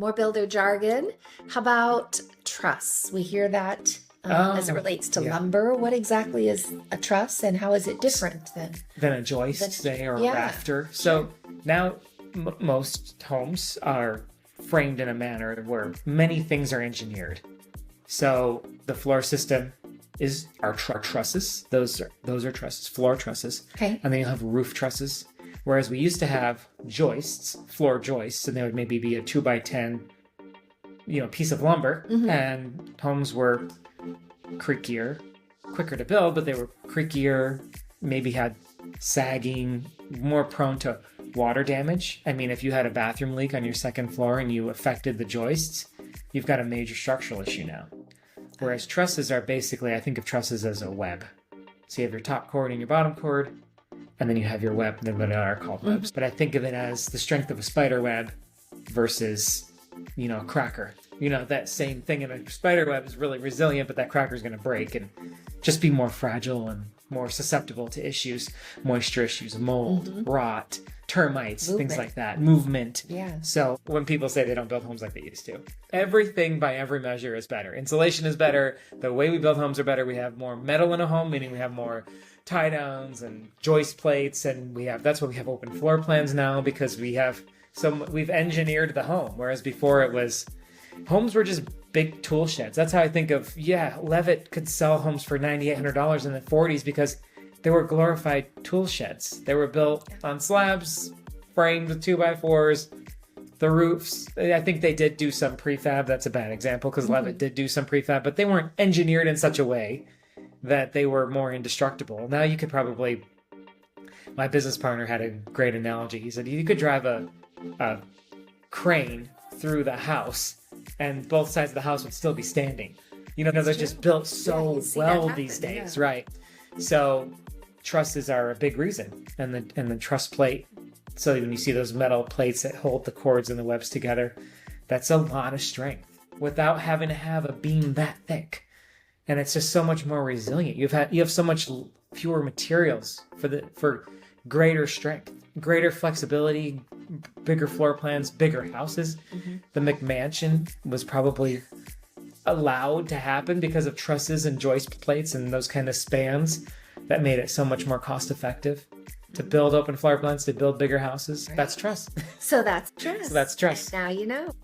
More builder jargon. How about truss? We hear that as it relates to lumber. What exactly is a truss and how is it different than a joist, say, or a rafter? So now most homes are framed in a manner where many things are engineered. So the floor system are trusses. Those are trusses, floor trusses. Okay. And then you'll have roof trusses. Whereas we used to have joists, floor joists, and they would maybe be a 2x10, piece of lumber. Mm-hmm. And homes were creakier, quicker to build, but they were creakier, maybe had sagging, more prone to water damage. I mean, if you had a bathroom leak on your second floor and you affected the joists, you've got a major structural issue now. Whereas trusses are basically, I think of trusses as a web. So you have your top cord and your bottom cord, and then you have your web, and what are called webs. But I think of it as the strength of a spider web versus, a cracker. That same thing in a spider web is really resilient, but that cracker is going to break and just be more fragile and more susceptible to issues, moisture issues, mold, rot, termites, things like that, movement. Yeah. So when people say they don't build homes like they used to, everything by every measure is better. Insulation is better. The way we build homes are better. We have more metal in a home, meaning we have more tie downs and joist plates, and that's why we have open floor plans now, because we've engineered the home, whereas before homes were just big tool sheds. That's how I think of, Levitt could sell homes for $9,800 in the 40s because they were glorified tool sheds. They were built on slabs, framed with 2x4s, the roofs. I think they did do some prefab. That's a bad example because Levitt did do some prefab, but they weren't engineered in such a way that they were more indestructible. Now you could probably, my business partner had a great analogy. He said you could drive a crane through the house and both sides of the house would still be standing. They're just built so well these days, right? So trusses are a big reason, and the truss plate. So when you see those metal plates that hold the cords and the webs together, that's a lot of strength without having to have a beam that thick, and it's just so much more resilient. You have so much fewer materials for greater strength, greater flexibility, bigger floor plans, bigger houses. The McMansion was probably allowed to happen because of trusses and joist plates and those kind of spans that made it so much more cost effective to build open floor plans, to build bigger houses. Right. That's truss. So that's truss. So that's truss. Now you know.